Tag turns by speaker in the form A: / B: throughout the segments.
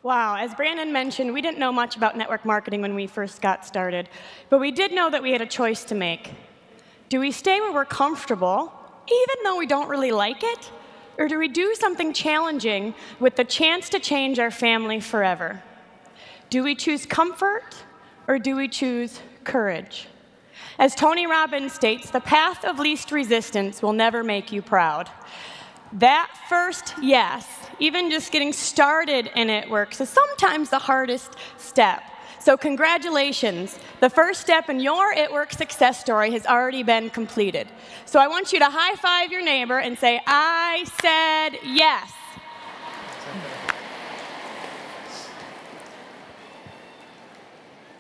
A: Wow, as Brandon mentioned, we didn't know much about network marketing when we first got started, but we did know that we had a choice to make. Do we stay where we're comfortable, even though we don't really like it? Or do we do something challenging with the chance to change our family forever? Do we choose comfort, or do we choose courage? As Tony Robbins states, the path of least resistance will never make you proud. That first yes, even just getting started in it works, is sometimes the hardest step. So congratulations. The first step in your It Works success story has already been completed. So I want you to high-five your neighbor and say, I said yes.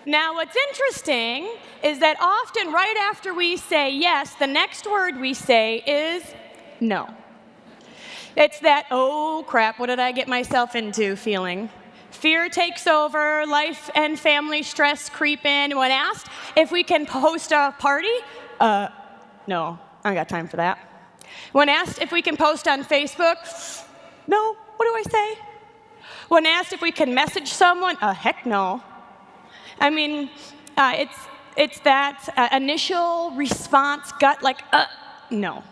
A: Now, what's interesting is that often right after we say yes, the next word we say is no. It's that, oh crap, what did I get myself into feeling. Fear takes over, life and family stress creep in. When asked if we can host a party, no, I don't got time for that. When asked if we can post on Facebook, no, what do I say? When asked if we can message someone, heck no. I mean, it's that initial response, gut, like, no.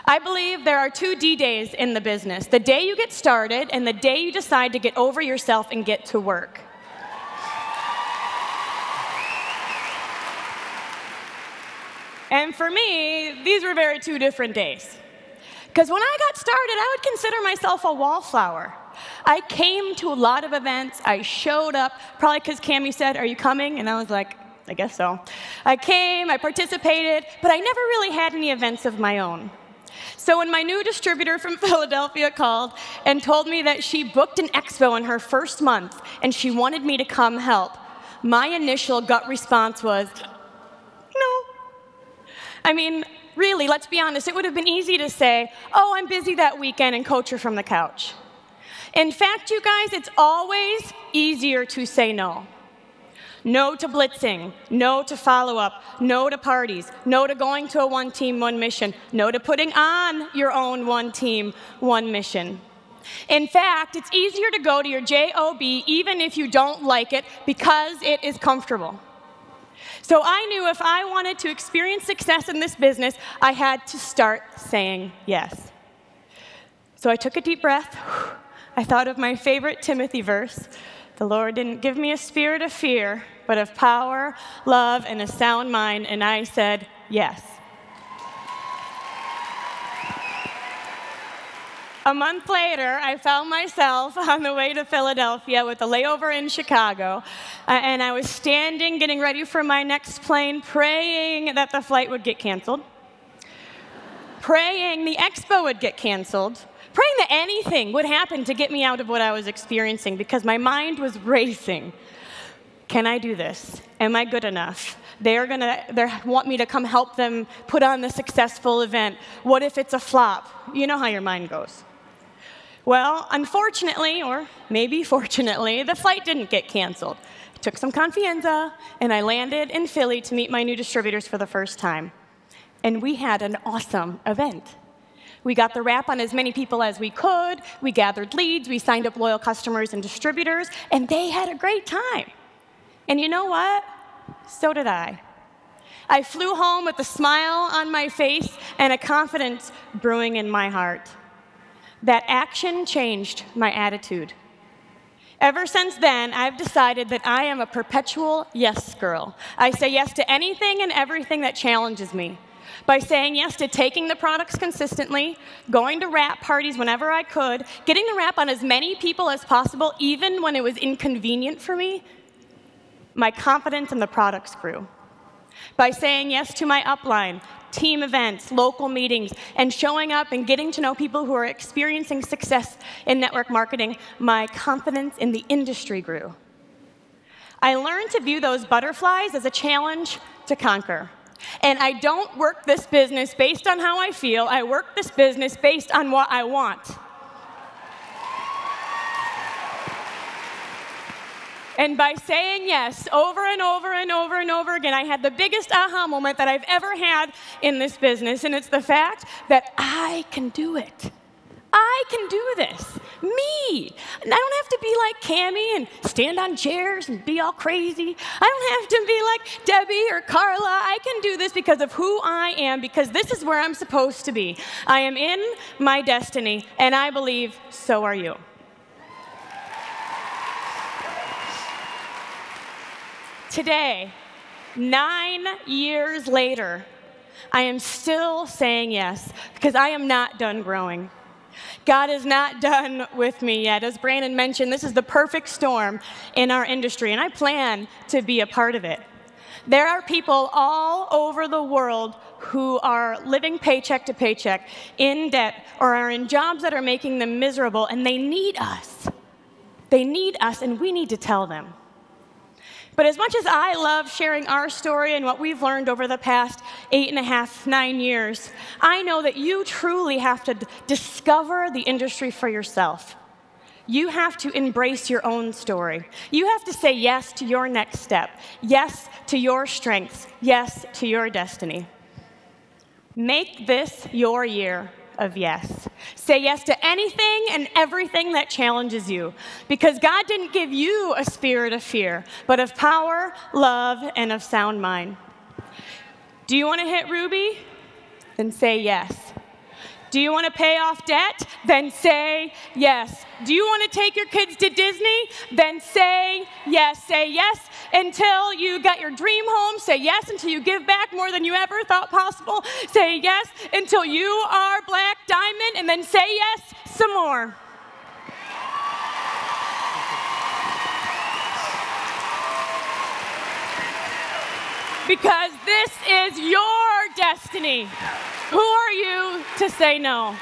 A: I believe there are 2 D-days in the business, the day you get started and the day you decide to get over yourself and get to work. And for me, these were very 2 different days. Because when I got started, I would consider myself a wallflower. I came to a lot of events. I showed up, probably because Cammie said, are you coming? And I was like, I guess so. I came, I participated, but I never really had any events of my own. So when my new distributor from Philadelphia called and told me that she booked an expo in her first month and she wanted me to come help, my initial gut response was, no. I mean, really, let's be honest, it would have been easy to say, oh, I'm busy that weekend and coach her from the couch. In fact, you guys, it's always easier to say no. No to blitzing, no to follow-up, no to parties, no to going to a one team, one mission, no to putting on your own one team, one mission. In fact, it's easier to go to your JOB even if you don't like it because it is comfortable. So I knew if I wanted to experience success in this business, I had to start saying yes. So I took a deep breath. I thought of my favorite Timothy verse. The Lord didn't give me a spirit of fear, but of power, love, and a sound mind, and I said yes. A month later, I found myself on the way to Philadelphia with a layover in Chicago, and I was standing, getting ready for my next plane, praying that the flight would get canceled, praying the expo would get canceled, praying that anything would happen to get me out of what I was experiencing because my mind was racing. Can I do this? Am I good enough? They want me to come help them put on the successful event. What if it's a flop? You know how your mind goes. Well, unfortunately, or maybe fortunately, the flight didn't get canceled. I took some confianza, and I landed in Philly to meet my new distributors for the first time. And we had an awesome event. We got the wrap on as many people as we could. We gathered leads. We signed up loyal customers and distributors, and they had a great time. And you know what? So did I. I flew home with a smile on my face and a confidence brewing in my heart. That action changed my attitude. Ever since then, I've decided that I am a perpetual yes girl. I say yes to anything and everything that challenges me. By saying yes to taking the products consistently, going to wrap parties whenever I could, getting the wrap on as many people as possible, even when it was inconvenient for me, my confidence in the products grew. By saying yes to my upline, team events, local meetings, and showing up and getting to know people who are experiencing success in network marketing, my confidence in the industry grew. I learned to view those butterflies as a challenge to conquer. And I don't work this business based on how I feel. I work this business based on what I want. And by saying yes over and over and over and over again, I had the biggest aha moment that I've ever had in this business, and it's the fact that I can do it. I can do this. Me. And I don't have to be like Cammie and stand on chairs and be all crazy. I don't have to be like Debbie or Carla. I can do this because of who I am, because this is where I'm supposed to be. I am in my destiny, and I believe so are you. Today, 9 years later, I am still saying yes, because I am not done growing. God is not done with me yet. As Brandon mentioned, this is the perfect storm in our industry, and I plan to be a part of it. There are people all over the world who are living paycheck to paycheck, in debt, or are in jobs that are making them miserable, and they need us. They need us, and we need to tell them. But as much as I love sharing our story and what we've learned over the past 8.5, 9 years, I know that you truly have to discover the industry for yourself. You have to embrace your own story. You have to say yes to your next step, yes to your strengths, yes to your destiny. Make this your year of yes. Say yes to anything and everything that challenges you, because God didn't give you a spirit of fear, but of power, love, and of sound mind. Do you want to hit Ruby? Then say yes. Do you want to pay off debt? Then say yes. Do you want to take your kids to Disney? Then say yes. Say yes until you got your dream home. Say yes until you give back more than you ever thought possible. Say yes until you are Black Diamond, and then say yes some more. Because this is your destiny. Who are you to say no?